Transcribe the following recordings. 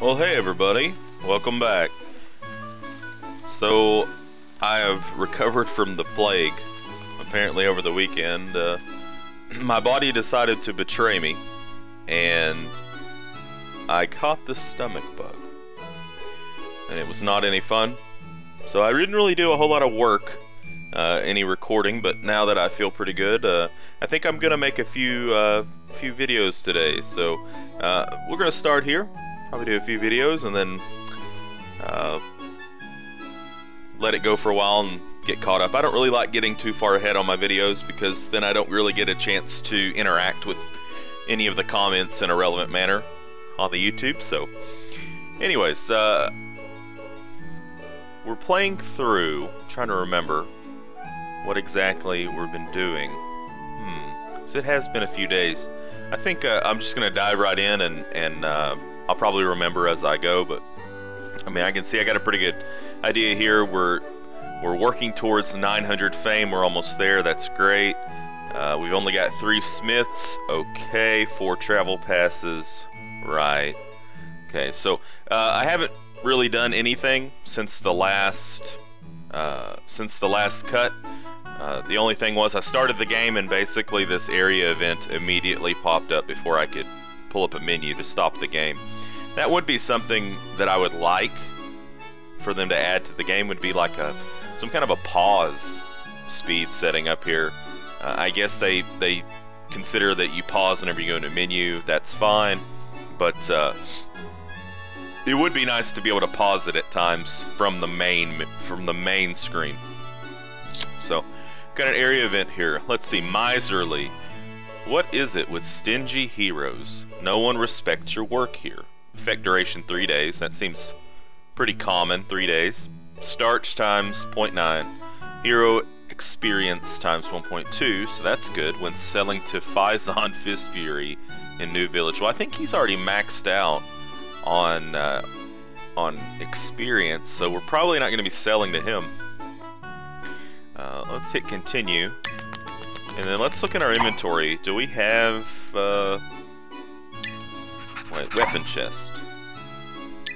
Well, hey everybody, welcome back. So, I have recovered from the plague, apparently over the weekend. My body decided to betray me, and I caught the stomach bug. And it was not any fun, so I didn't really do a whole lot of work, any recording, but now that I feel pretty good, I think I'm gonna make a few videos today. So, we're gonna start here. Probably do a few videos and then let it go for a while and get caught up. I don't really like getting too far ahead on my videos because then I don't really get a chance to interact with any of the comments in a relevant manner on the YouTube. So anyways, we're playing through, trying to remember what exactly we've been doing. So it has been a few days. I think I'm just gonna dive right in and I'll probably remember as I go, but I mean, I can see I got a pretty good idea here. We're working towards 900 fame. We're almost there. That's great. We've only got 3 smiths. Okay, 4 travel passes. Right. Okay, so I haven't really done anything since the last cut. The only thing was I started the game and basically this area event immediately popped up before I could pull up a menu to stop the game. That would be something that I would like for them to add to the game, would be like some kind of a pause speed setting up here. I guess they consider that you pause whenever you go into a menu. That's fine, but it would be nice to be able to pause it at times from the main screen. So, got an area event here. Let's see, miserly. What is it with stingy heroes? No one respects your work here. Effect duration 3 days. That seems pretty common. 3 days. Starch times 0.9. Hero experience times 1.2. So that's good. When selling to Faison Fist Fury in New Village. Well, I think he's already maxed out on experience, so we're probably not going to be selling to him. Let's hit continue. And then let's look in our inventory. Do we have, wait, weapon chest.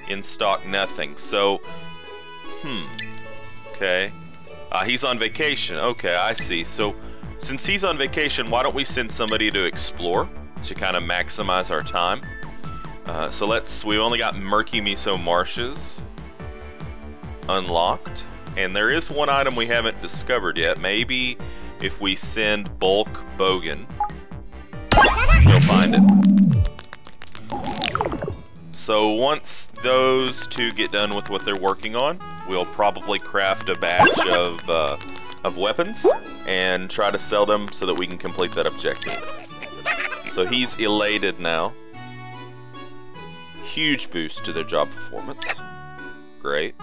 In stock, nothing. So, okay. He's on vacation. Okay, I see. So, since he's on vacation, why don't we send somebody to explore to kind of maximize our time? So we've only got Murky Miso Marshes unlocked. And there is one item we haven't discovered yet. Maybe if we send Bulk Bogan, he'll find it. So once those two get done with what they're working on, we'll probably craft a batch of weapons and try to sell them so that we can complete that objective. So he's elated now. Huge boost to their job performance. Great.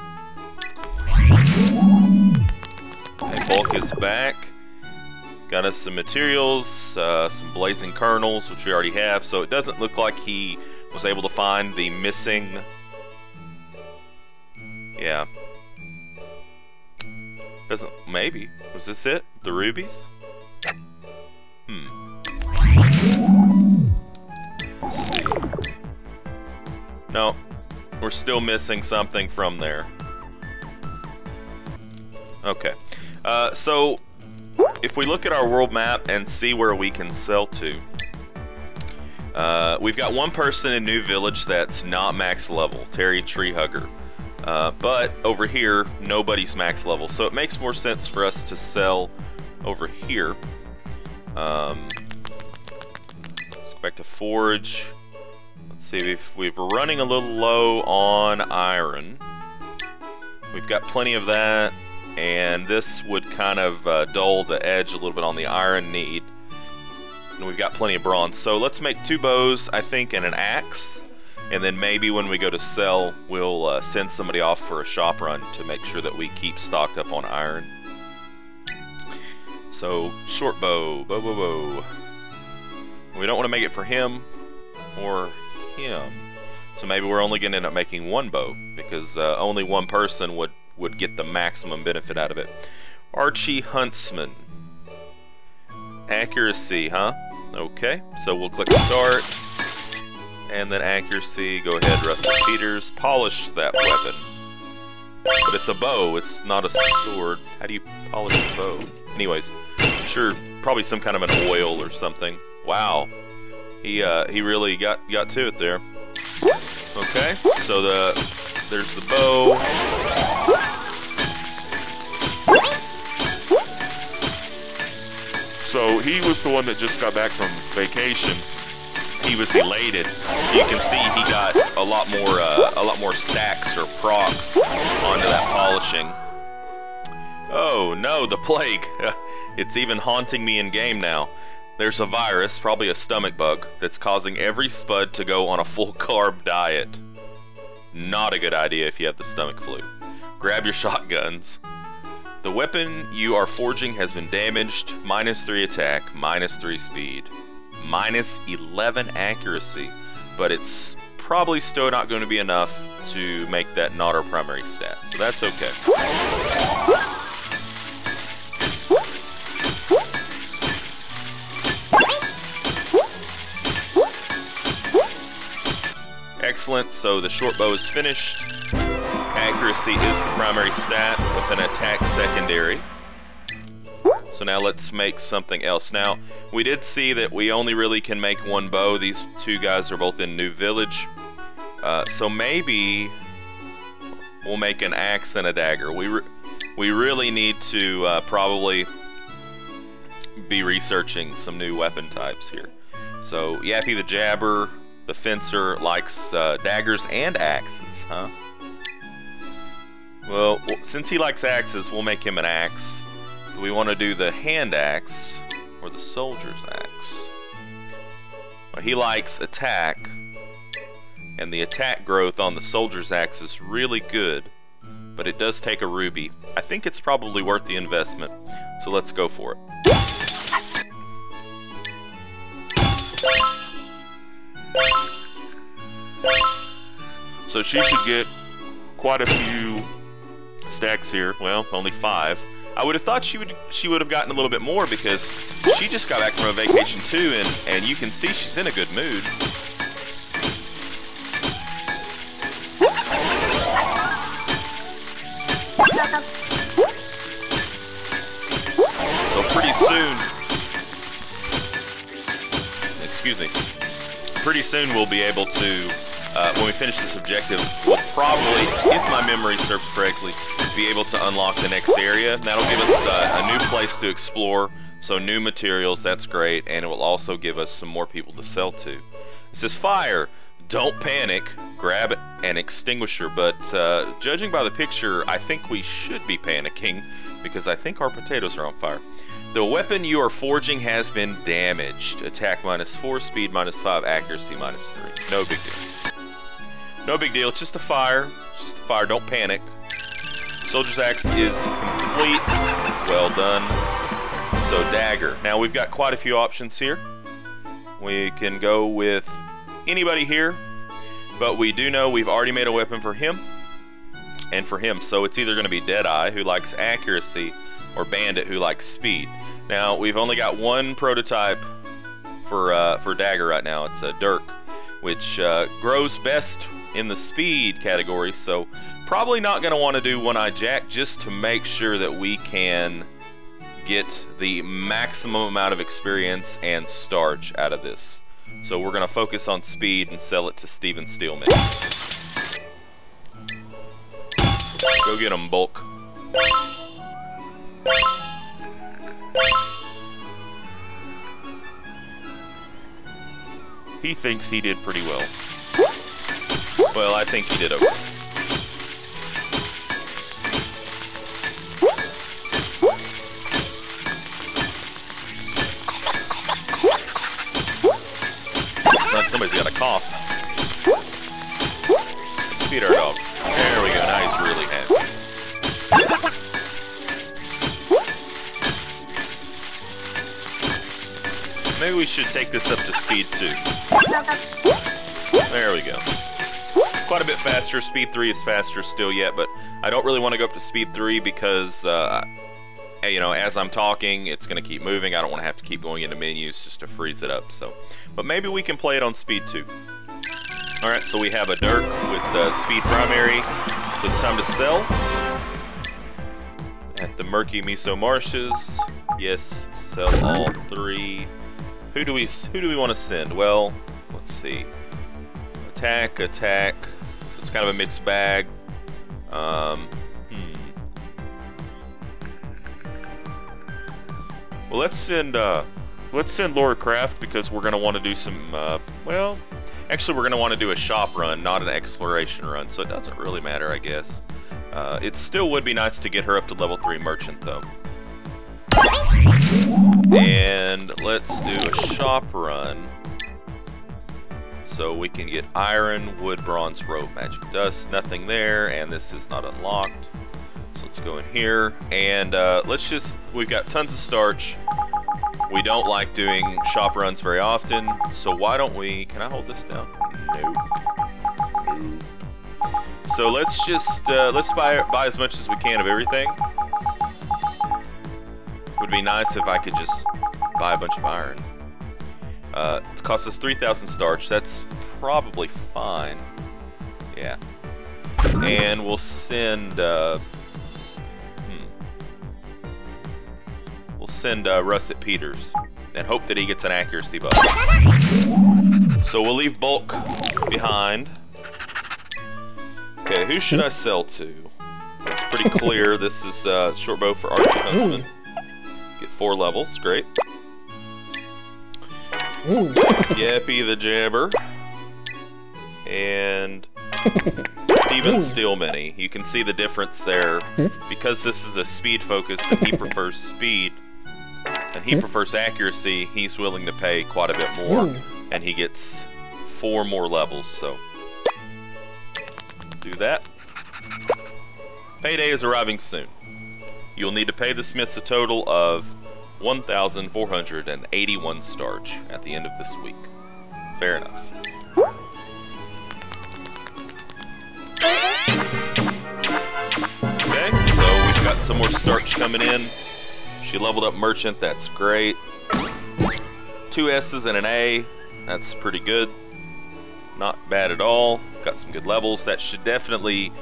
And Bulk is back. Got us some materials, some blazing kernels, which we already have, so it doesn't look like he was able to find the missing... Yeah. Doesn't... Maybe. Was this it? The rubies? Let's see. No. We're still missing something from there. Okay. So... if we look at our world map and see where we can sell to, we've got one person in New Village that's not max level, Terry Treehugger. But over here, nobody's max level, so it makes more sense for us to sell over here. Let's go back to Forge. Let's see, we're running a little low on iron. We've got plenty of that. And this would kind of dull the edge a little bit on the iron need. And we've got plenty of bronze. So let's make 2 bows, I think, and an axe. And then maybe when we go to sell, we'll send somebody off for a shop run to make sure that we keep stocked up on iron. So, short bow. Bow, bow, bow. We don't want to make it for him or him. So maybe we're only going to end up making 1 bow. Because only one person would get the maximum benefit out of it. Archie Huntsman. Accuracy, huh? Okay, so we'll click start. And then accuracy, go ahead, Rusty Peters, polish that weapon. But it's a bow, it's not a sword. How do you polish a bow? Anyways, sure, probably some kind of an oil or something. Wow, he really got to it there. Okay, so there's the bow. So he was the one that just got back from vacation. He was elated. You can see he got a lot more stacks or procs onto that polishing. Oh no, the plague! It's even haunting me in game now. There's a virus, probably a stomach bug, that's causing every spud to go on a full carb diet. Not a good idea if you have the stomach flu. Grab your shotguns. The weapon you are forging has been damaged. -3 attack, -3 speed. -11 accuracy, but it's probably still not going to be enough to make that not our primary stat, so that's okay. Excellent, so the short bow is finished. Accuracy is the primary stat with an attack secondary. So now let's make something else. Now, we did see that we only really can make one bow. These two guys are both in New Village. So maybe we'll make an axe and a dagger. We really need to probably be researching some new weapon types here. So Yappy the Jabber, the Fencer, likes daggers and axes, huh? Well, since he likes axes, we'll make him an axe. Do we want to do the hand axe or the soldier's axe? Well, he likes attack, and the attack growth on the soldier's axe is really good, but it does take a ruby. I think it's probably worth the investment, so let's go for it. So she should get quite a few stacks here. Well, only 5. I would have thought she would have gotten a little bit more because she just got back from a vacation too, and you can see she's in a good mood. So pretty soon, excuse me, pretty soon we'll be able to, when we finish this objective, we'll probably, if my memory serves correctly, be able to unlock the next area. That'll give us a new place to explore, so new materials, that's great, and it will also give us some more people to sell to. It says fire, don't panic, grab an extinguisher, but judging by the picture, I think we should be panicking because I think our potatoes are on fire. The weapon you are forging has been damaged. Attack -4, speed -5, accuracy -3. No big deal. No big deal, it's just a fire. It's just a fire, don't panic. Soldier's axe is complete. Well done. So dagger. Now we've got quite a few options here. We can go with anybody here, but we do know we've already made a weapon for him and for him. So it's either going to be Deadeye, who likes accuracy, or Bandit, who likes speed. Now we've only got one prototype for dagger right now. It's a Dirk, which grows best in the speed category, so probably not going to want to do One-Eye Jack just to make sure that we can get the maximum amount of experience and starch out of this. So we're going to focus on speed and sell it to Steven Steelman. Go get him, Bulk. He thinks he did pretty well. Well, I think he did okay. Somebody's got a cough. Let's feed our dog. There we go. Now he's really happy. Maybe we should take this up to speed 2. There we go. Quite a bit faster. Speed 3 is faster still yet, but I don't really want to go up to speed 3 because, you know, as I'm talking, it's going to keep moving. I don't want to have to keep going into menus just to freeze it up. So, but maybe we can play it on speed 2. Alright, so we have a Dirk with speed primary, so it's time to sell. At the Murky Miso Marshes, yes, sell all 3. Who do we want to send? Well, let's see. Attack. It's kind of a mixed bag. Well, let's send Laura Craft because we're gonna want to do some. Well, actually, we're gonna want to do a shop run, not an exploration run. So it doesn't really matter, I guess. It still would be nice to get her up to level 3 merchant, though. And let's do a shop run. So we can get iron, wood, bronze, rope, magic dust, nothing there, and this is not unlocked. So let's go in here, and we've got tons of starch. We don't like doing shop runs very often, so why don't we, can I hold this down? Nope. So let's just, let's buy as much as we can of everything. Would be nice if I could just buy a bunch of iron. It costs us 3,000 starch. That's probably fine. Yeah. And we'll send. We'll send Russet Peters and hope that he gets an accuracy buff. So we'll leave Bulk behind. Okay, who should I sell to? It's pretty clear. This is short bow for Archer Huntsman. Get 4 levels. Great. Yappy the Jabber and Steven Steelmany. You can see the difference there because this is a speed focus and he prefers speed and he prefers accuracy. He's willing to pay quite a bit more and he gets 4 more levels. So do that. Payday is arriving soon. You'll need to pay the Smiths a total of 1,481 starch at the end of this week. Fair enough. Okay, so we've got some more starch coming in. She leveled up merchant, that's great. 2 S's and an A, that's pretty good. Not bad at all. Got some good levels. That should definitely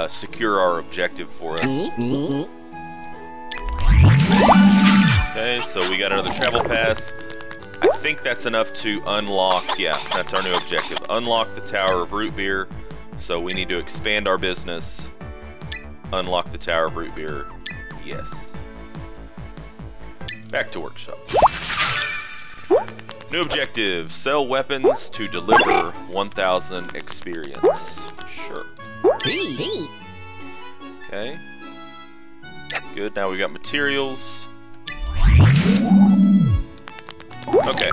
secure our objective for us. Okay, so we got another travel pass. I think that's enough to unlock, yeah, that's our new objective. Unlock the Tower of Root Beer. So we need to expand our business. Unlock the Tower of Root Beer. Yes. Back to workshop. New objective, sell weapons to deliver 1,000 experience. Sure. Okay. Good, now we got materials. Okay.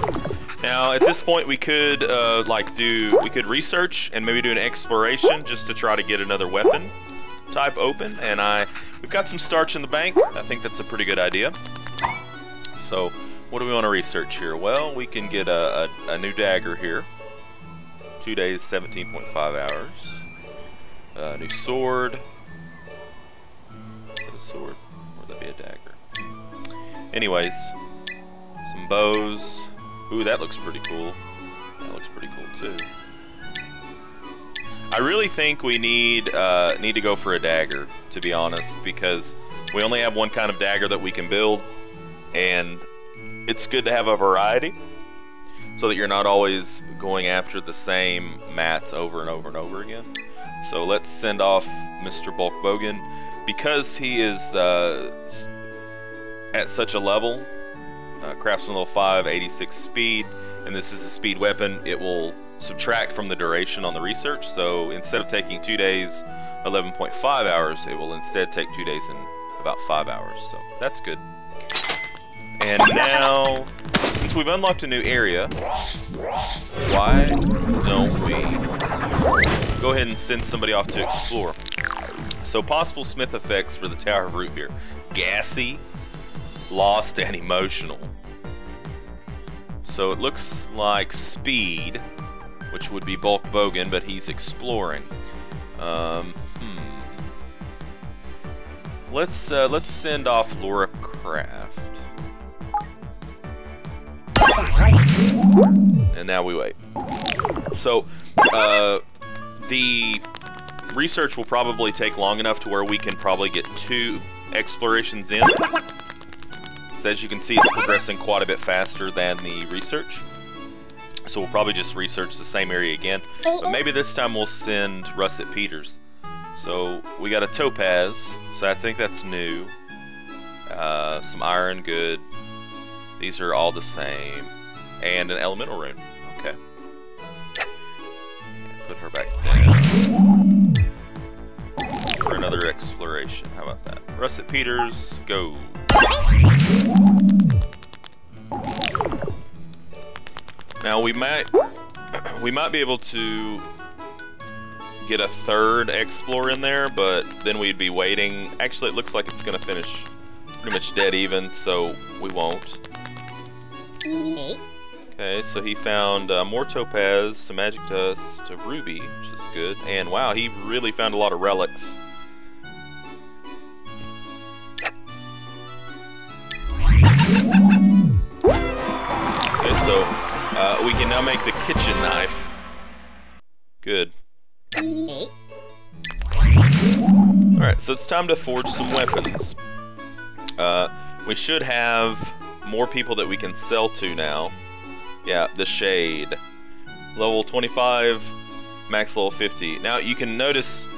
Now at this point we could we could research and maybe do an exploration just to try to get another weapon type open. And we've got some starch in the bank. I think that's a pretty good idea. So what do we want to research here? Well, we can get a new dagger here. 2 days, 17.5 hours. New sword. Is it a sword? Or would that be a dagger? Anyways, some bows. Ooh, that looks pretty cool. That looks pretty cool too. I really think we need to go for a dagger, to be honest, because we only have one kind of dagger that we can build, and it's good to have a variety so that you're not always going after the same mats over and over and over again. So let's send off Mr. Bulk Bogan. Because he is at such a level, craftsman level 5, 86 speed, and this is a speed weapon, it will subtract from the duration on the research. So instead of taking 2 days, 11.5 hours, it will instead take 2 days and about 5 hours. So that's good. And now, since we've unlocked a new area, why don't we go ahead and send somebody off to explore? So possible Smith effects for the Tower of Root Beer. Gassy, lost, and emotional. So it looks like speed, which would be Bulk Bogan, but he's exploring. Let's send off Laura Craft. And now we wait. So The research will probably take long enough to where we can probably get 2 explorations in. So as you can see, it's progressing quite a bit faster than the research. So we'll probably just research the same area again. But maybe this time we'll send Russet Peters. So we got a topaz, so I think that's new. Some iron, good. These are all the same. And an elemental rune. Okay. Put her back down. For another exploration. How about that? Russet Peters, go. Now we might be able to get a 3rd explore in there, but then we'd be waiting. Actually, it looks like it's gonna finish pretty much dead even, so we won't. Okay, so he found more topaz, some magic dust, a ruby, which is good, and wow, he really found a lot of relics. Okay, so we can now make the kitchen knife. Good. Alright, so it's time to forge some weapons. We should have more people that we can sell to now. Yeah, the Shade. Level 25, max level 50. Now you can notice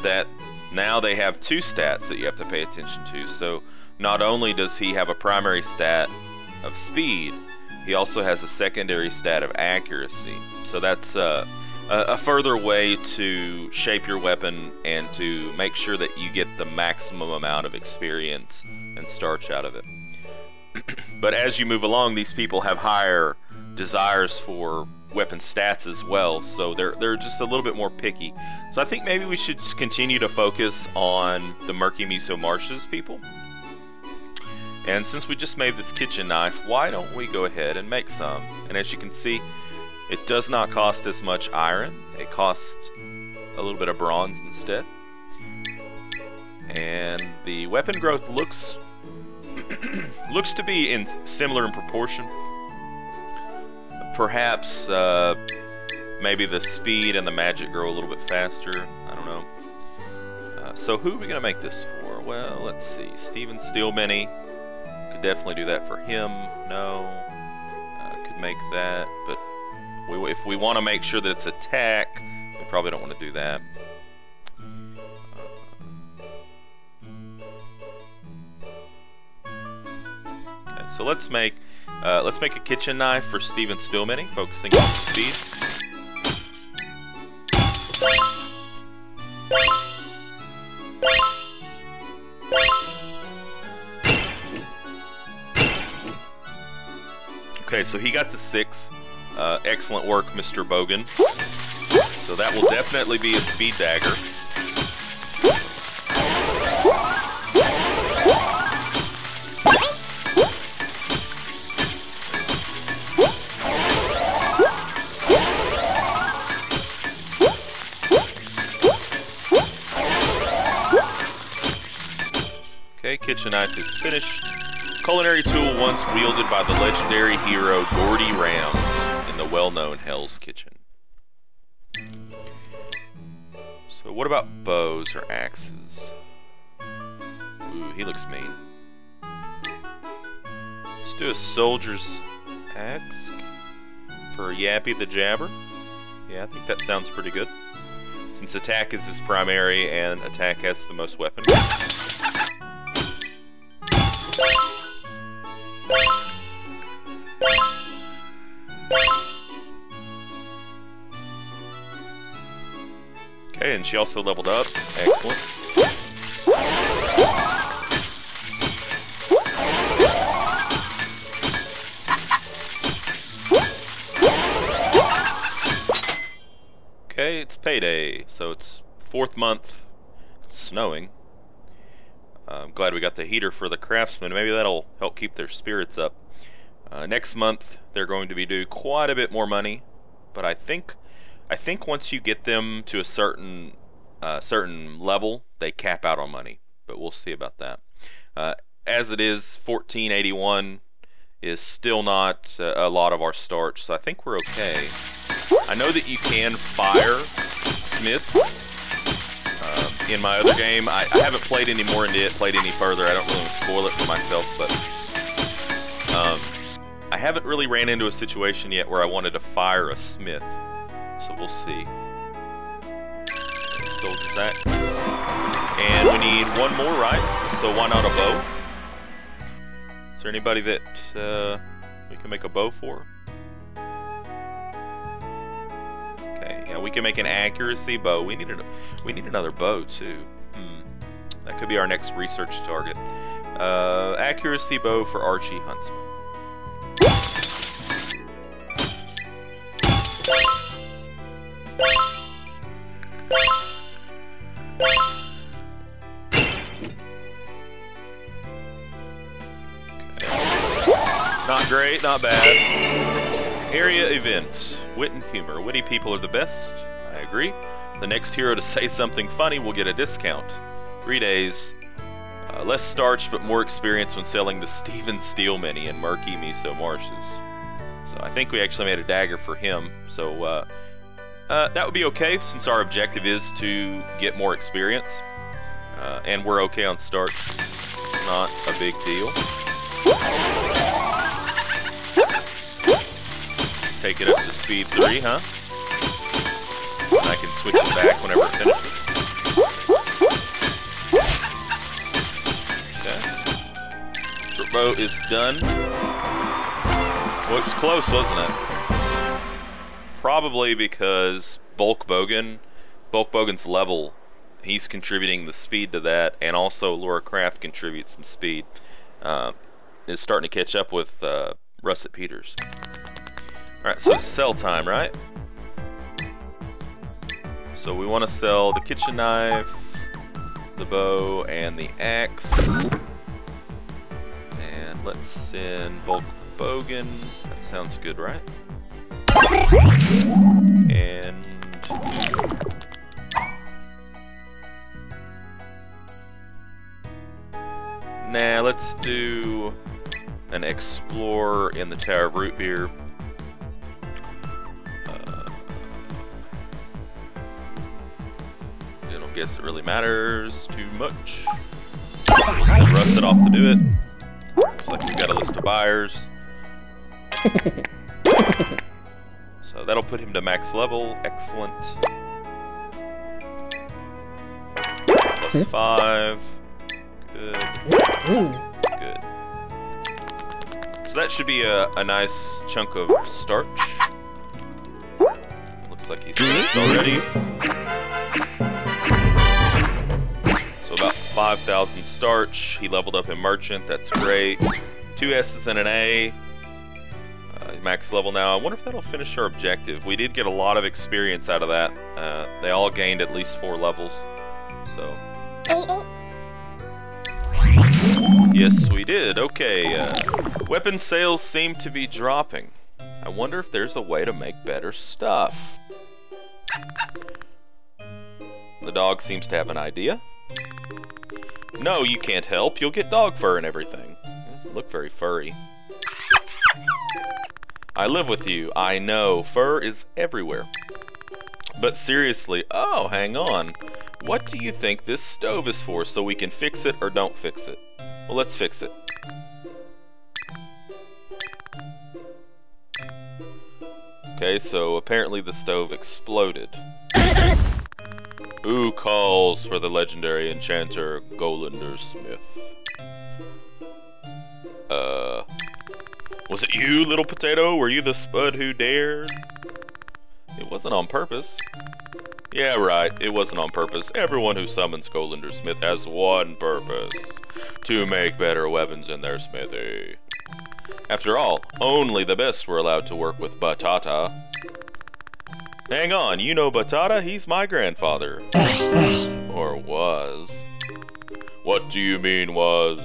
that now they have 2 stats that you have to pay attention to. So not only does he have a primary stat of speed, he also has a secondary stat of accuracy. So that's a further way to shape your weapon and to make sure that you get the maximum amount of experience and starch out of it. But as you move along, these people have higher desires for weapon stats as well, so they're just a little bit more picky. So I think maybe we should just continue to focus on the Murky Miso Marshes people. And since we just made this kitchen knife, why don't we go ahead and make some? And as you can see, it does not cost as much iron. It costs a little bit of bronze instead. And the weapon growth looks to be similar in proportion. Perhaps maybe the speed and the magic grow a little bit faster. I don't know. So who are we gonna make this for? Well, let's see. Steven Steelmany. Could definitely do that for him. No. Could make that, but if we want to make sure that it's attack, we probably don't want to do that. Okay, so let's make a kitchen knife for Steven Stillmany, focusing on speed. Okay, so he got to 6. Excellent work, Mr. Bogan. So that will definitely be a speed dagger. Okay, kitchen knife is finished. Culinary tool once wielded by the legendary hero Gordy Rams in the well-known Hell's Kitchen. So what about bows or axes? Ooh, he looks mean. Let's do a soldier's axe for Yappy the Jabber. Yeah, I think that sounds pretty good. Since attack is his primary and attack has the most weapon. Okay, and she also leveled up. Excellent. Okay, it's payday, so it's 4th month. It's snowing. I'm glad we got the heater for the craftsmen. Maybe that'll help keep their spirits up. Next month they're going to be due quite a bit more money, but I think once you get them to a certain level, they cap out on money. But we'll see about that. As it is, 1481 is still not a lot of our starch, so I think we're okay. I know that you can fire smiths. In my other game, I haven't played any more into it, played any further. I don't really want to spoil it for myself, but I haven't really ran into a situation yet where I wanted to fire a smith. So we'll see. Soldier's axe. And we need one more, right? So why not a bow? Is there anybody that we can make a bow for? Okay, yeah, we can make an accuracy bow. We need another bow too. That could be our next research target. Accuracy bow for Archie Huntsman. Not great, not bad. Area event. Wit and humor. Witty people are the best. I agree. The next hero to say something funny will get a discount. 3 days. Less starch, but more experience when selling the Steven Steel Mini in murky miso marshes. So I think we actually made a dagger for him. So that would be okay, since our objective is to get more experience. And we're okay on starch. Not a big deal. Let's take it up to speed 3, huh? And I can switch it back whenever it finishes. Okay. Bow is done. Well, it's close, wasn't it? Probably because Bulk Bogan's level, he's contributing the speed to that, and also Laura Craft contributes some speed. Is starting to catch up with Russet Peters. Alright, so sell time, right? So we want to sell the kitchen knife, the bow, and the axe. And let's send Bulk Bogan. That sounds good, right? And nah, let's do an explorer in the Tower of Root Beer. I don't guess it really matters too much. Send Russet off to do it. Looks like we've got a list of buyers. So that'll put him to max level. Excellent. +5. Good. Good. So that should be a nice chunk of starch. Looks like he's finished already. So about 5,000 starch. He leveled up in merchant. That's great. 2 S's and an A. Max level now. I wonder if that'll finish our objective. We did get a lot of experience out of that. They all gained at least 4 levels. So. Yes, we did. Okay. Weapon sales seem to be dropping. I wonder if there's a way to make better stuff. The dog seems to have an idea. No, you can't help. You'll get dog fur and everything. It doesn't look very furry. I live with you. I know. Fur is everywhere. But seriously, oh, hang on. What do you think this stove is for? So we can fix it or don't fix it? Well, let's fix it. Okay, so apparently the stove exploded. Who calls for the legendary enchanter Golender Smith? Was it you, little potato? Were you the spud who dared? It wasn't on purpose. Yeah, right, it wasn't on purpose. Everyone who summons Golender Smith has one purpose. To make better weapons in their smithy. After all, only the best were allowed to work with Batata. Hang on, you know Batata? He's my grandfather. Or was. What do you mean was?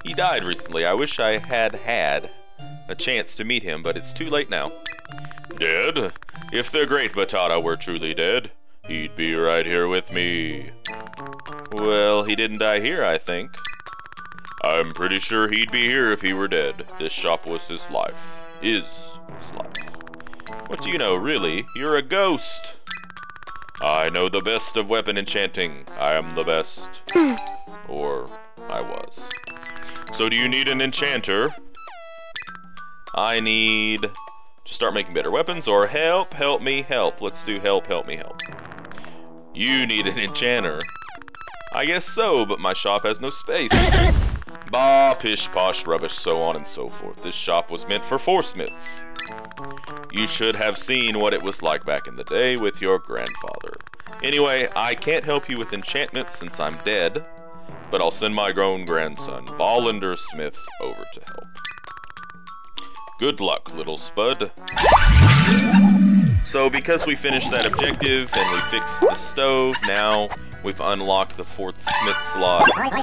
He died recently. I wish I had a chance to meet him, but it's too late now. Dead? If the great Batata were truly dead, he'd be right here with me. Well, he didn't die here, I think. I'm pretty sure he'd be here if he were dead. This shop was his life. His life. What do you know, really? You're a ghost. I know the best of weapon enchanting. I am the best. Or I was. So do you need an enchanter? I need to start making better weapons, or help me help. Let's do help me help. You need an enchanter. I guess so, but my shop has no space. Bah, pish, posh, rubbish, so on and so forth. This shop was meant for 4 smiths. You should have seen what it was like back in the day with your grandfather. Anyway, I can't help you with enchantments since I'm dead, but I'll send my grown grandson, Ballender Smith, over to help. Good luck, little spud. So because we finished that objective and we fixed the stove, now we've unlocked the 4th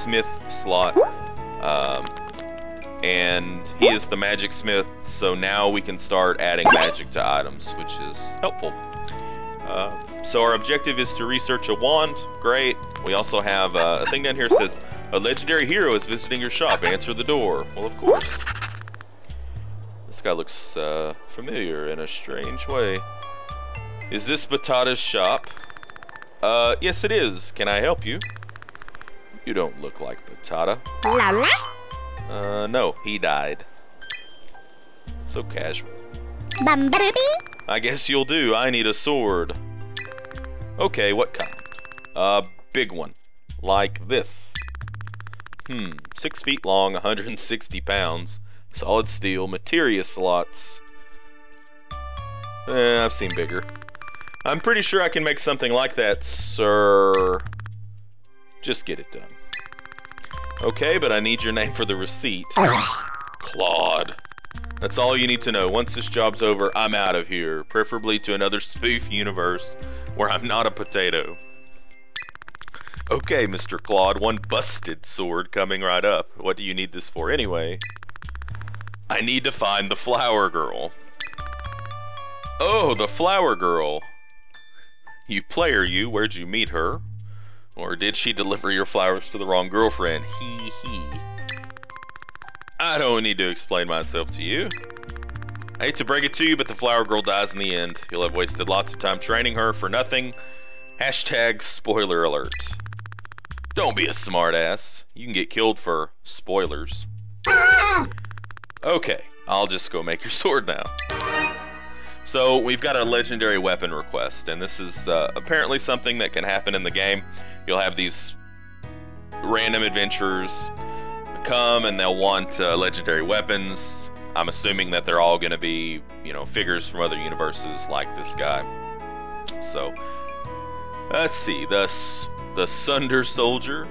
smith slot. And he is the magic smith, so now we can start adding magic to items, which is helpful. So our objective is to research a wand. Great. We also have a thing down here that says, a legendary hero is visiting your shop. Answer the door. Well, of course. This guy looks familiar in a strange way. Is this Batata's shop? Yes it is. Can I help you? You don't look like Batata. No, he died. So casual. I guess you'll do. I need a sword. Okay, what kind? A big one. Like this. 6 feet long, 160 pounds. Solid steel, materia slots. I've seen bigger. I'm pretty sure I can make something like that, sir. Just get it done. Okay, but I need your name for the receipt. Claude. That's all you need to know. Once this job's over, I'm out of here. Preferably to another spoof universe where I'm not a potato. Okay, Mr. Claude, one busted sword coming right up. What do you need this for anyway? I need to find the flower girl. Oh, the flower girl. You player, you. Where'd you meet her? Or did she deliver your flowers to the wrong girlfriend? Hee hee. I don't need to explain myself to you. I hate to break it to you, but the flower girl dies in the end. You'll have wasted lots of time training her for nothing. Hashtag spoiler alert. Don't be a smartass. You can get killed for spoilers. Okay, I'll just go make your sword now. So we've got a legendary weapon request, and this is apparently something that can happen in the game. You'll have these random adventurers come and they'll want legendary weapons. I'm assuming that they're all going to be, you know, figures from other universes like this guy. So let's see, the Sunder Soldier,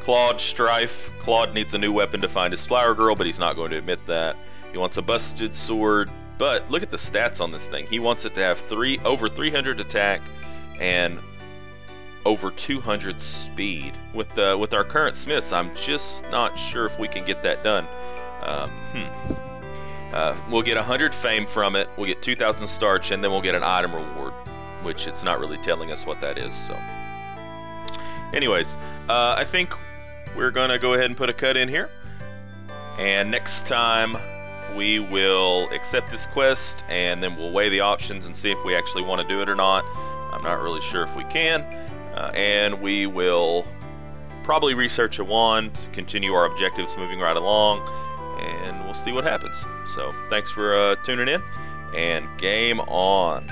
Claude Strife. Claude needs a new weapon to find his flower girl, but he's not going to admit that. He wants a busted sword, but look at the stats on this thing. He wants it to have over 300 attack and over 200 speed. With our current smiths, I'm just not sure if we can get that done. We'll get 100 fame from it, we'll get 2,000 starch, and then we'll get an item reward, which it's not really telling us what that is. So anyways, I think we're gonna go ahead and put a cut in here, and next time we will accept this quest, and then we'll weigh the options and see if we actually want to do it or not. I'm not really sure if we can, and we will probably research a wand, continue our objectives moving right along, and we'll see what happens. So thanks for tuning in, and game on.